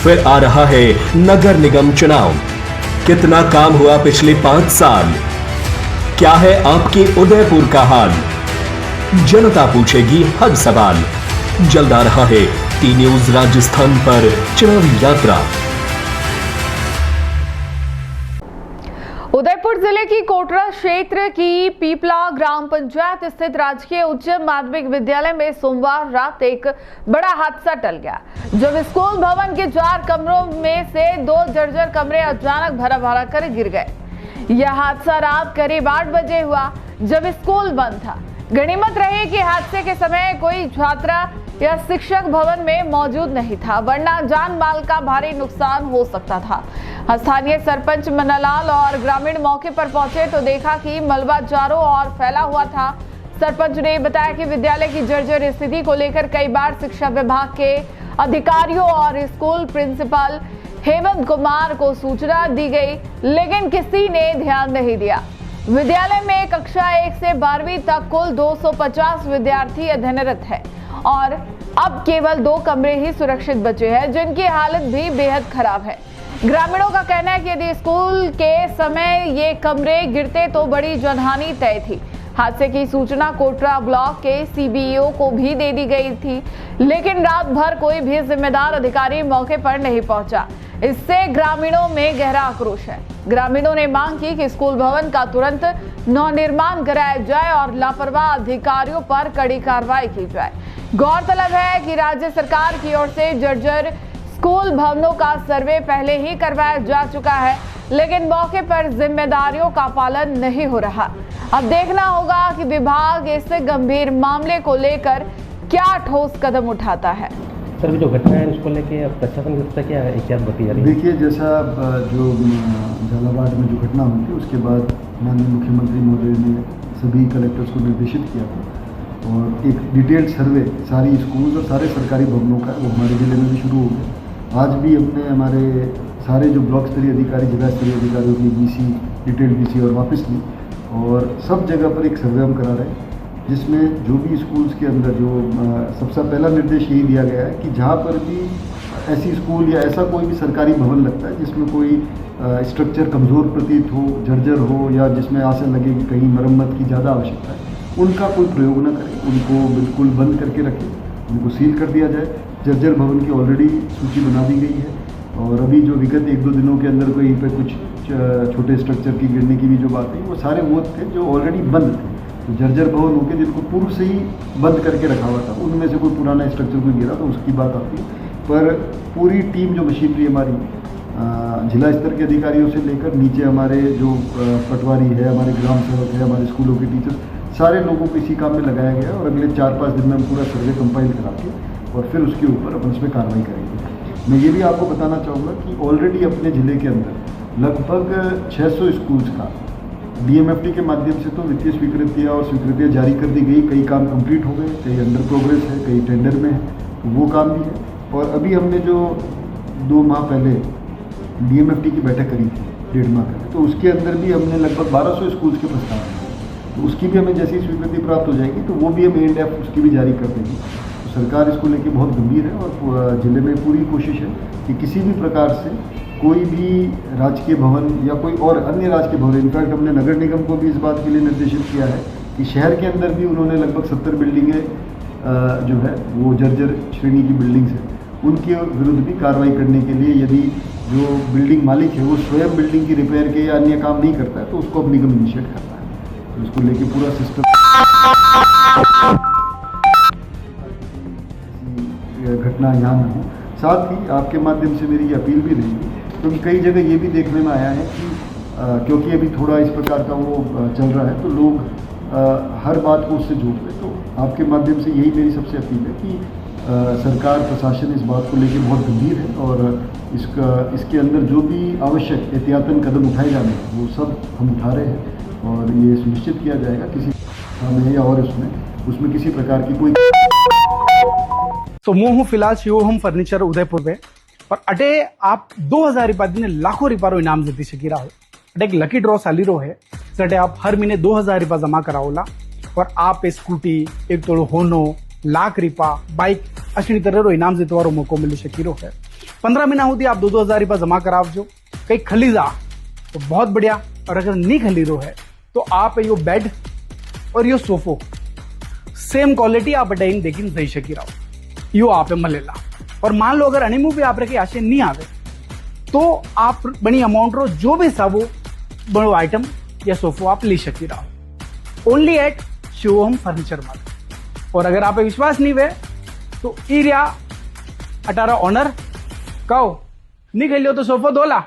फिर आ रहा है नगर निगम चुनाव। कितना काम हुआ पिछले 5 साल? क्या है आपके उदयपुर का हाल? जनता पूछेगी हर सवाल। जल्द आ रहा है टी न्यूज राजस्थान पर चुनावी यात्रा। उदयपुर जिले की कोटरा क्षेत्र की पीपला ग्राम पंचायत स्थित राजकीय उच्च माध्यमिक विद्यालय में सोमवार रात एक बड़ा हादसा टल गया, जब स्कूल भवन के 4 कमरों में से 2 जर्जर कमरे अचानक भरा भरा कर गिर गए। यह हादसा रात करीब 8 बजे हुआ, जब स्कूल बंद था। गनीमत रही कि हादसे के समय कोई छात्रा या शिक्षक भवन में मौजूद नहीं था, वरना जान माल का भारी नुकसान हो सकता था। स्थानीय सरपंच मन्नालाल और ग्रामीण मौके पर पहुंचे तो देखा कि मलबा चारों ओर फैला हुआ था। सरपंच ने बताया कि विद्यालय की जर्जर स्थिति को लेकर कई बार शिक्षा विभाग के अधिकारियों और स्कूल प्रिंसिपल हेमंत कुमार को सूचना दी गई, लेकिन किसी ने ध्यान नहीं दिया। विद्यालय में कक्षा 1 से 12वीं तक कुल 250 विद्यार्थी अध्ययनरत है और अब केवल 2 कमरे ही सुरक्षित बचे हैं, जिनकी हालत भी बेहद खराब है। ग्रामीणों का कहना है कि यदि स्कूल के समय ये कमरे गिरते तो बड़ी जनहानि तय थी। हादसे की सूचना कोटरा ब्लॉक के सीबीओ को भी दे दी गई थी, लेकिन रात भर कोई भी जिम्मेदार अधिकारी मौके पर नहीं पहुंचा। इससे ग्रामीणों में गहरा आक्रोश है। ग्रामीणों ने मांग की कि स्कूल भवन का तुरंत नवनिर्माण कराया जाए और लापरवाह अधिकारियों पर कड़ी कार्रवाई की जाए। गौरतलब है कि राज्य सरकार की ओर से जर्जर स्कूल भवनों का सर्वे पहले ही करवाया जा चुका है, लेकिन मौके पर जिम्मेदारियों का पालन नहीं हो रहा। अब देखना होगा कि विभाग इस गंभीर मामले को लेकर क्या ठोस कदम उठाता है। सर, जो घटना है उसको लेके अब प्रशासन की तरफ से क्या एहतियात बरती जा रही है? देखिए, जैसा जो झालावाड़ में जो घटना हुई थी उसके बाद माननीय मुख्यमंत्री महोदय ने सभी कलेक्टर्स को निर्देशित किया था और एक डिटेल्ड सर्वे सारी स्कूल और सारे सरकारी भवनों का वो हमारे जिले में भी शुरू हो गया। आज भी हमने हमारे सारे जो ब्लॉक स्तरीय अधिकारी, जिला स्तरीय अधिकारियों की बीसी, डिटेल्ड बीसी और वापस ली और सब जगह पर एक सर्वे हम करा रहे हैं, जिसमें जो भी स्कूल्स के अंदर जो सबसे पहला निर्देश यही दिया गया है कि जहाँ पर भी ऐसी स्कूल या ऐसा कोई भी सरकारी भवन लगता है जिसमें कोई स्ट्रक्चर कमज़ोर प्रतीत हो, जर्जर हो या जिसमें आशा लगे कि कहीं मरम्मत की ज़्यादा आवश्यकता है, उनका कोई प्रयोग न करें, उनको बिल्कुल बंद करके रखें, उनको सील कर दिया जाए। जर्जर भवन की ऑलरेडी सूची बना दी गई है और अभी जो विगत 1-2 दिनों के अंदर कहीं पर कुछ छोटे स्ट्रक्चर की गिरने की भी जो बात है, वो सारे वो थे जो ऑलरेडी बंद थे। तो जर्जर भवन होकर जिनको पूर्व से ही बंद करके रखा हुआ था, उनमें से कोई पुराना स्ट्रक्चर कोई गिरा तो उसकी बात आती है। पर पूरी टीम जो मशीनरी हमारी जिला स्तर के अधिकारियों से लेकर नीचे हमारे जो पटवारी है, हमारे ग्राम सेवक है, हमारे स्कूलों के टीचर्स, सारे लोगों को इसी काम में लगाया गया और अगले 4-5 दिन में हम पूरा सर्वे कंपाइल करा के और फिर उसके ऊपर अपन उसमें कार्रवाई करेंगे। मैं ये भी आपको बताना चाहूँगा कि ऑलरेडी अपने ज़िले के अंदर लगभग 600 स्कूल्स का डीएमएफटी के माध्यम से तो वित्तीय स्वीकृतियाँ और स्वीकृतियाँ जारी कर दी गई। कई काम कंप्लीट हो गए, कई अंडर प्रोग्रेस है, कई टेंडर में है, तो वो काम भी है। और अभी हमने जो 2 माह पहले डीएमएफटी की बैठक करी थी, 1.5 माह पहले, तो उसके अंदर भी हमने लगभग 1200 स्कूल्स के प्रस्ताव दिए, तो उसकी भी हमें जैसी स्वीकृति प्राप्त हो जाएगी तो वो भी हम एंड उसकी भी जारी कर देंगे। तो सरकार इसको लेके बहुत गंभीर है और जिले में पूरी कोशिश है कि किसी भी प्रकार से कोई भी राजकीय भवन या कोई और अन्य राजकीय भवन, इनफैक्ट हमने नगर निगम को भी इस बात के लिए निर्देशित किया है कि शहर के अंदर भी उन्होंने लगभग 70 बिल्डिंगें जो है वो जर्जर श्रेणी की बिल्डिंग्स हैं, उनके विरुद्ध भी कार्रवाई करने के लिए यदि जो बिल्डिंग मालिक है वो स्वयं बिल्डिंग की रिपेयर के या अन्य काम नहीं करता है तो उसको अब निगम इनिशिएट करता है। तो उसको लेके पूरा सिस्टम घटना यहाँ न हो। साथ ही आपके माध्यम से मेरी अपील भी रहेगी, क्योंकि कई जगह ये भी देखने में आया है कि क्योंकि अभी थोड़ा इस प्रकार का वो चल रहा है तो लोग हर बात को उससे जोड़ रहे। तो आपके माध्यम से यही मेरी सबसे अपील है कि सरकार, प्रशासन इस बात को लेकर बहुत गंभीर है और इसके अंदर जो भी आवश्यक एहतियातन कदम उठाए जाने हैं वो सब हम उठा रहे हैं और ये सुनिश्चित किया जाएगा किसी में या और उसमें किसी प्रकार की कोई। तो मैं हूँ फिलहाल शिव होम फर्नीचर उदयपुर में और अटे आप 2000 रुपया दिन लाखों रुपया इनाम जीती सकी रहो। अटे एक लकी ड्रॉ चाली रो है, जटे आप हर महीने 2000 रुपया जमा कराओला और आप स्कूटी, एक तोड़ो होनो, लाख रुपया, बाइक अशी तरह रो इनाम जीतवारो मौको मिली सकी रो है। 15 महीना होती आप 2-2 हजार जमा करावजो कई खली जा तो बहुत बढ़िया। और अगर नहीं खली रो है तो आप यो बेड और यो सोफो सेम क्वालिटी आप अटेन देखिन दई शकी रहो यो आप मलेला। और मान लो अगर अनिमू भी आप रखे आशे नहीं आवे तो आप बड़ी अमाउंट रो जो भी साबो बड़ो आइटम या सोफो आप ले शकी रहो ओनली एट शिवोहम फर्नीचर मार्ट। और अगर आप विश्वास नहीं वे तो ई रिया 18 ऑनर कहो नहीं खेलियो तो सोफो दोला